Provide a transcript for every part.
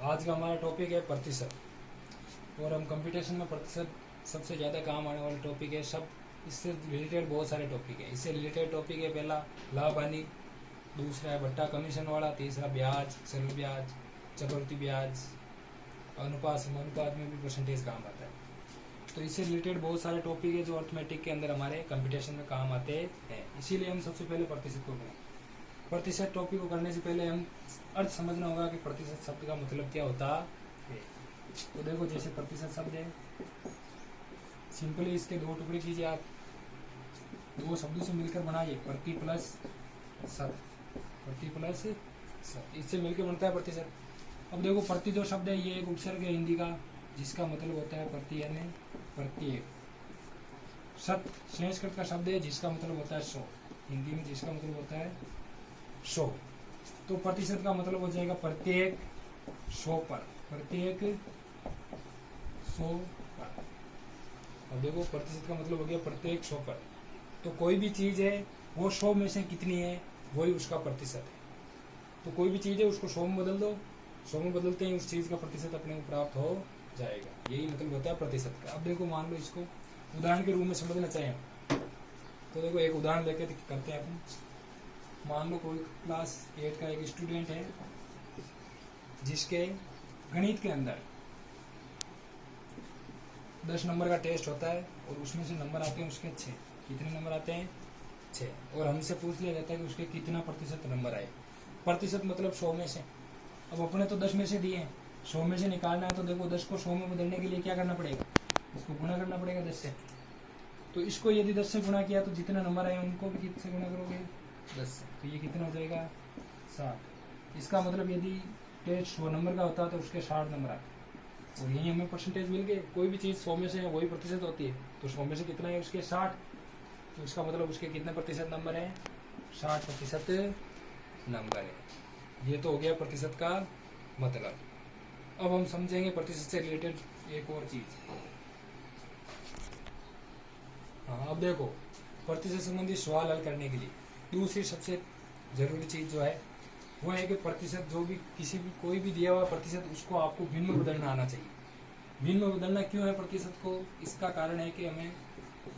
आज का हमारा टॉपिक है प्रतिशत, और हम कंपटीशन में प्रतिशत सबसे ज़्यादा काम आने वाला टॉपिक है। सब इससे रिलेटेड बहुत सारे टॉपिक है। इससे रिलेटेड टॉपिक है पहला लाभ हानि, दूसरा है भट्टा कमीशन वाला, तीसरा ब्याज, सरल ब्याज, चक्रवृद्धि ब्याज, अनुपात समानुपात में भी परसेंटेज काम आता है। तो इससे रिलेटेड बहुत सारे टॉपिक है जो अर्थमेटिक के अंदर हमारे कंपटीशन में काम आते हैं। इसीलिए हम सबसे पहले प्रतिशत को करें। प्रतिशत टॉपिक को करने से पहले हम अर्थ समझना होगा कि प्रतिशत शब्द का मतलब क्या होता है। तो देखो, जैसे प्रतिशत शब्द है, सिंपली इसके दो टुकड़े कीजिए आप, दो शब्दों से मिलकर बनाइए, प्रति प्लस शत, प्रति प्लस शत, इससे मिलकर बनता है प्रतिशत। अब देखो, प्रति जो शब्द है ये एक उपसर्ग है हिंदी का, जिसका मतलब होता है प्रति यानी प्रत्येक। शत संस्कृत का शब्द है जिसका मतलब होता है 100, हिंदी में जिसका मतलब होता है 100। तो प्रतिशत का मतलब हो जाएगा प्रत्येक 100 पर, प्रत्येक 100 पर। अब देखो, प्रतिशत का मतलब हो गया प्रत्येक 100 पर। तो कोई भी चीज है वो 100 में से कितनी है, वही उसका प्रतिशत है। तो कोई भी चीज है उसको 100 में बदल दो, 100 में बदलते ही उस चीज का प्रतिशत अपने को प्राप्त हो जाएगा। यही मतलब होता है प्रतिशत का। अब देखो, मान लो इसको उदाहरण के रूप में समझना चाहिए, तो देखो एक उदाहरण लेके करते हैं अपन। मान लो कोई क्लास 8 का एक स्टूडेंट है जिसके गणित के अंदर 10 नंबर का टेस्ट होता है और उसमें से नंबर आते हैं उसके 6। कितने नंबर आते हैं? 6। और हमसे पूछ लिया जाता है कि उसके कितना प्रतिशत नंबर आए। प्रतिशत मतलब 100 में से। अब अपने तो 10 में से दिए हैं, 100 में से निकालना है। तो देखो, 10 को 100 में बदलने के लिए क्या करना पड़ेगा? इसको गुणा करना पड़ेगा 10 से। तो इसको यदि 10 से गुणा किया तो जितने नंबर आए उनको भी कितने से गुणा करोगे? 10 से। तो ये कितना हो जाएगा? 60। इसका मतलब यदि टेस्ट 100 नंबर का होता है तो उसके 60 नंबर आते। और यही हमें परसेंटेज मिल गए। कोई भी चीज़ 100 में से है वही प्रतिशत होती है। तो 100 में से कितना है? उसके 60। तो इसका मतलब उसके कितने प्रतिशत नंबर है? 60% नंबर है। ये तो हो गया प्रतिशत का मतलब। अब हम समझेंगे प्रतिशत से रिलेटेड एक और चीज। हाँ, अब देखो, प्रतिशत संबंधी सवाल हल करने के लिए दूसरी सबसे जरूरी चीज जो है वो है कि प्रतिशत जो भी किसी भी कोई भी दिया हुआ प्रतिशत उसको आपको भिन्न में बदलना आना चाहिए। भिन्न में बदलना क्यों है प्रतिशत को? इसका कारण है कि हमें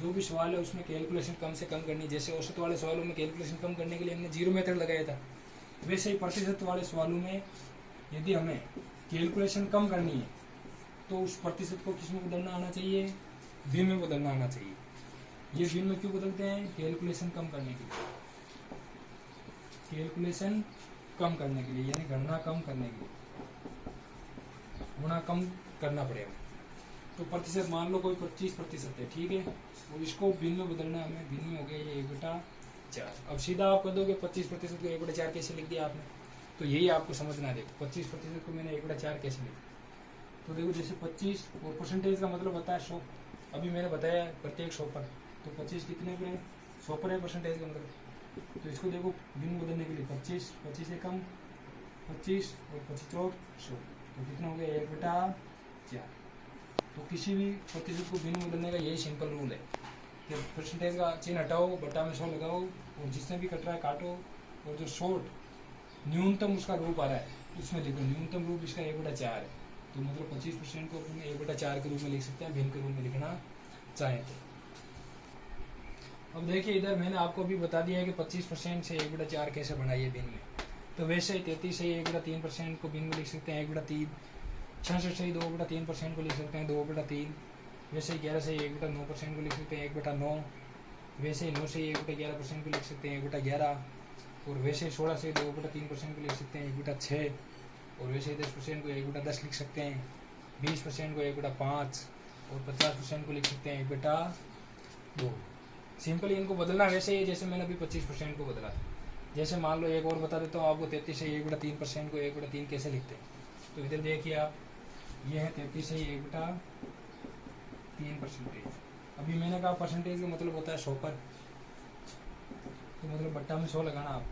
जो भी सवाल है उसमें कैलकुलेशन कम से कम करनी। जैसे औसत वाले सवालों में कैलकुलेशन कम करने के लिए हमने जीरो मेथड लगाया था, वैसे ही प्रतिशत वाले सवालों में यदि हमें कैलकुलेशन कम करनी है तो उस प्रतिशत को किस में बदलना आना चाहिए? भिन्न में बदलना आना चाहिए। ये भिन्न में क्यों बदलते हैं? कैलकुलेशन कम करने के लिए, कैलकुलेशन कम करने के लिए, यानी गणना कम करने के लिए, गुणा कम करना पड़ेगा। तो प्रतिशत मान लो कोई 25% है, ठीक है, और इसको भिन्न में बदलना हमें, भिन्न में हो गया ये 1/4। अब सीधा आप कह दोगे 25% को 1/4 कैसे लिख दिया आपने? तो यही आपको समझना है। देखो, 25% को मैंने 1/4 कैसे लिखा? तो देखो, जैसे 25 और परसेंटेज का मतलब होता है 100। अभी मैंने बताया प्रत्येक 100 पर, तो 25 कितने पर है? 100 पर है परसेंटेज का मतलब। तो इसको देखो भिन्न बदलने के लिए 25 से कम 25 और 25 और 100, तो कितना हो गया? 1/4। तो किसी भी प्रतिशत को भिन्न बदलने का यही सिंपल रूल है कि परसेंटेज का चिन्ह हटाओ, बटा में 100 लगाओ, और जिसने भी कट रहा है काटो, और जो शॉर्ट न्यूनतम उसका रूप आ रहा है उसमें लिखो। न्यूनतम रूप इसका 1/4 है। तो मतलब 25% को अपन 1/4 के रूप में लिख सकते हैं, भिन्न के रूप में लिखना चाहें तो। अब देखिए, इधर मैंने आपको भी बता दिया है कि 25% से 1/4 कैसे बनाइए भिन्न में। तो वैसे ही 33 से 1/3% को भिन्न में लिख सकते हैं 1/3। 66 से 2/3% को लिख सकते हैं 2/3। वैसे ही 11 से 1/9% को लिख सकते हैं 1/9। वैसे ही 9 से 1/11% को लिख सकते हैं 1/11। और वैसे ही 16 से 2/3% को लिख सकते हैं 1/6। और वैसे ही 10% को 1/10 लिख सकते हैं, 20% को 1/5, और 50% को लिख सकते हैं 1/2। सिंपली इनको बदलना वैसे ही जैसे मैंने अभी 25% को बदला था। जैसे मान लो एक और बता देता हूँ आपको, 33 से 1/3% को 1/3 कैसे लिखते हैं। तो इधर देखिए आप, ये है 33 से 1/3%। अभी मैंने कहा परसेंटेज का मतलब होता है 100 पर, तो मतलब बट्टा में 100 लगाना आप।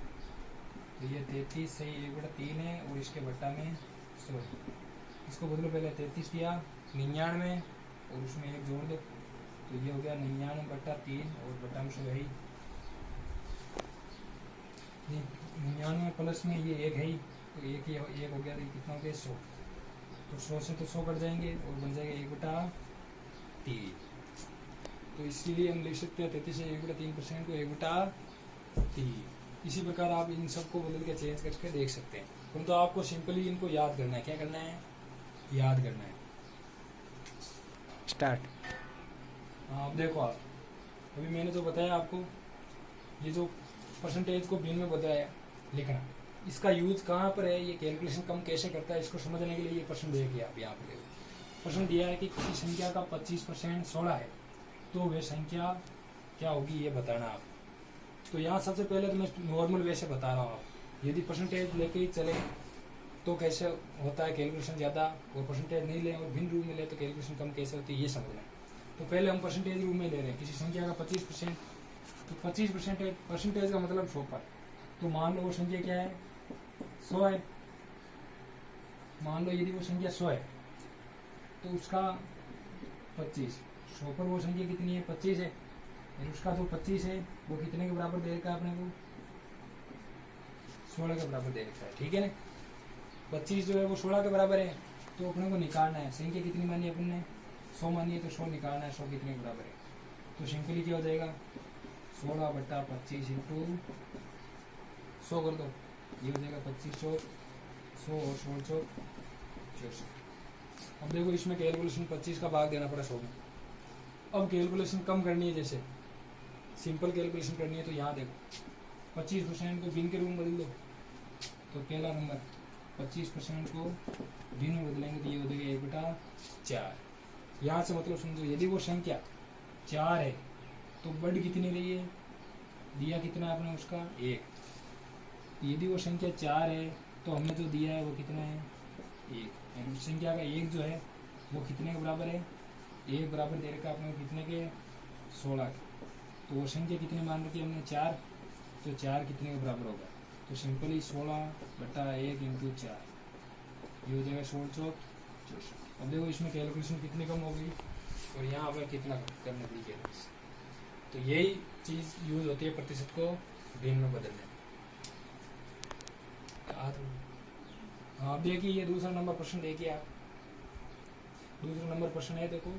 तो ये 33 से 1/3 है और इसके बट्टा में 100। इसको बदलो, पहले 33 किया 99 और उसमें एक जोड़ दो, तो ये हो गया 99/3 और बट्टा में 100 है ही। 99 प्लस में ये एक है ही, तो एक हो गया, तो कितना हो गया? 100। तो 100 से तो 100 कट जाएंगे और बन जाएगा 1/3। तो इसीलिए हम लिख सकते हैं 33 से 1/3% को 1/3। इसी प्रकार आप इन सबको बदल के चेंज करके देख सकते हैं। तो आपको सिंपली इनको याद करना है। क्या करना है? याद करना है। स्टार्ट। हाँ, अब देखो आप, अभी मैंने जो बताया आपको, ये जो परसेंटेज को भिन्न में बताया लिखना, इसका यूज कहाँ पर है, ये कैलकुलेशन कम कैसे करता है, इसको समझने के लिए ये प्रश्न देखिए आप। यहाँ पर प्रश्न दिया है कि किसी संख्या का 25% 16 है, तो वह संख्या क्या होगी ये बताना आप। तो यहाँ सबसे पहले तो मैं नॉर्मल वे से बता रहा हूँ आप। यदि परसेंटेज लेके ही चले तो कैसे होता है कैलकुलेशन ज़्यादा, और परसेंटेज नहीं ले और भिन्न रूप में ले तो कैलकुलेशन कम कैसे होती है, ये समझना है। तो पहले हम परसेंटेज रूप में ले रहे हैं किसी संख्या का 25%। तो 25% परसेंटेज का मतलब 100 पर। तो मान लो वो संख्या क्या है, 100 है। मान लो यदि वो संख्या 100 है तो उसका 25, 100 पर वो संख्या कितनी है, 25 है। और उसका जो 25 है वो कितने के बराबर दे रखा है अपने को, 16 के बराबर दे रखा है। ठीक है ना? 25 जो है वो 16 के बराबर है, तो अपने को निकालना है संख्या कितनी मानी है अपन ने, 100 मानी है, तो 100 निकालना है। 100 कितने के बराबर है, तो सिंपली क्या हो जाएगा, 16/25 इंटू 100 कर दो, ये हो जाएगा 25 चौक 100 और 16 चौक 64। अब देखो इसमें कैलकुलेशन 25 का भाग देना पड़ा 100 में। अब कैलकुलेशन कम करनी है, जैसे सिंपल कैलकुलेशन करनी है, तो यहाँ देखो 25% को भिन्न के रूप में बदल दो। तो पहला नंबर 25% को भिन्न में बदलेंगे तो ये हो जाएगा 1/4। यहाँ से मतलब समझो, यदि वो संख्या 4 है तो बढ़ कितनी रही है, दिया कितना है आपने उसका 1। यदि वो संख्या 4 है तो हमने जो दिया है वो कितना है 1। उस संख्या का 1 जो है वो कितने के बराबर है, 1 बराबर दे रखा आपने कितने के, 16 के। तो वो संख्या कितनी मान रखी हमने 4, तो 4 कितने के बराबर होगा, तो सिंपली 16/1 इंटू 4, ये हो जाएगा 16 चौक 64। अब देखो इसमें कैलकुलेशन कितनी कम हो गई और यहाँ पर कितना करने दी कैलकुलेशन। तो यही चीज़ यूज होती है प्रतिशत को भिन्न में बदलने में। हाँ, अब देखिए ये दूसरा नंबर प्रश्न देखिए आप। दूसरा नंबर प्रश्न है, देखो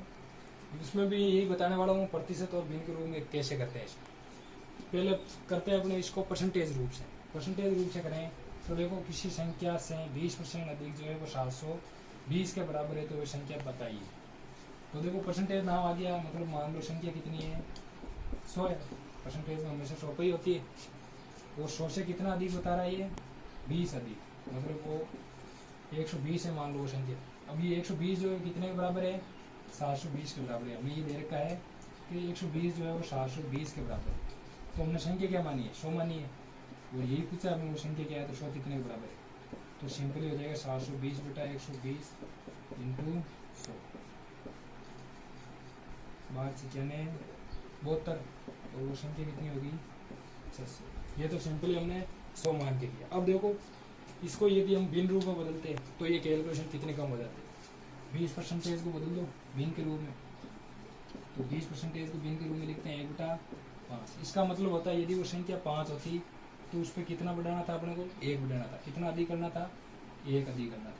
इसमें भी यही बताने वाला हूँ प्रतिशत और भिन्न के रूप में कैसे करते हैं इसको। पहले करते हैं अपने इसको परसेंटेज रूप से। परसेंटेज रूप से करें तो देखो किसी संख्या से 20% अधिक जो है वो 720 के बराबर है, तो वो संख्या बताइए। तो देखो परसेंटेज नाम आ गया, मतलब मान लो संख्या कितनी है 100 है। परसेंटेज में हमेशा 100 ही होती है, वो 100 से कितना अधिक बता रहा है, ये 20 अधिक, मतलब वो 120 है मान लो वो संख्या। अब ये 120 जो है कितने के बराबर है, 720 के बराबर है। हमें ये दे रखा है कि 120 जो है वो 720 के बराबर है। तो हमने संख्या क्या मानी है, 100 मानी है, और यही पूछा हमने वो संख्या क्या है, तो 100 कितने के बराबर है। तो सिंपली हो जाएगा 720/120 इंटू 100, 12×72, और वो संख्या कितनी होगी 600। ये तो सिंपली हमने 100 मान के किया। अब देखो इसको यदि हम भिन्न रूप में बदलते हैं तो ये कैलकुलेशन कितने कम हो जाते हैं। 20% को बदल दो भिन्न के रूप में, तो 20% को भिन्न के रूप में लिखते हैं 1/5। इसका मतलब होता है यदि वो संख्या 5 होती तो उस पर कितना बढ़ाना था अपने को, 1 बढ़ाना था। कितना अधिक करना था, 1 अधिक करना था।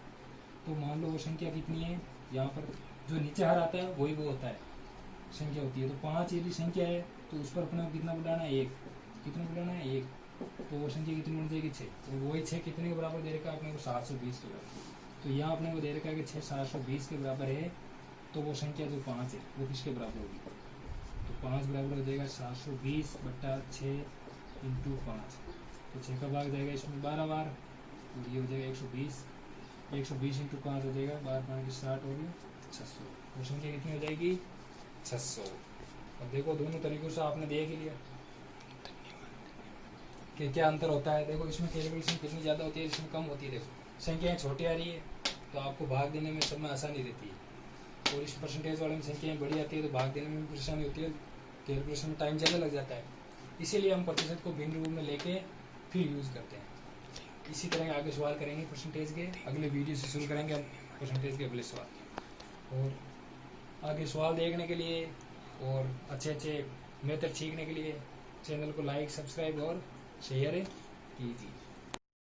तो मान लो वो संख्या कितनी है, यहाँ पर जो नीचे हर आता है वही वो होता है संख्या होती है। तो 5 यदि संख्या है तो उस पर अपने को कितना बढ़ाना है, 1। कितना बढ़ाना है, 1। तो वो संख्या कितनी बन जाएगी 6। तो वही 6 कितने के बराबर दे रखा है अपने को, 720 के बराबर। तो यहाँ अपने को दे रखा है कि 6 720 के बराबर है, तो वो संख्या जो 5 है वो किसके बराबर होगी, तो 5 बराबर हो जाएगा 720/6 इंटू 5। तो 6 का भाग जाएगा इसमें 12 बार, और ये हो जाएगा 120। 120 इंटू 5 हो जाएगा 12×5 हो गया 600। वो संख्या कितनी हो जाएगी 600। अब देखो दोनों तरीकों से आपने देख लिया कि क्या अंतर होता है। देखो इसमें कैलकुलेशन कितनी ज़्यादा होती है, इसमें कम होती है। देखो संख्याएँ छोटी आ रही है तो आपको भाग देने में सब में आसानी रहती है, और इस परसेंटेज वाले में संख्याएँ बड़ी आती है तो भाग देने में परेशानी होती है, कैलकुलेशन में टाइम ज़्यादा लग जाता है। इसीलिए हम प्रतिशत को भिन्न रूप में लेके फिर यूज़ करते हैं। इसी तरह आगे सवाल करेंगे परसेंटेज के, अगले वीडियो से शुरू करेंगे हम परसेंटेज के अगले सवाल। और आगे सवाल देखने के लिए और अच्छे मेथड सीखने के लिए चैनल को लाइक सब्सक्राइब और शेयर कीजिए।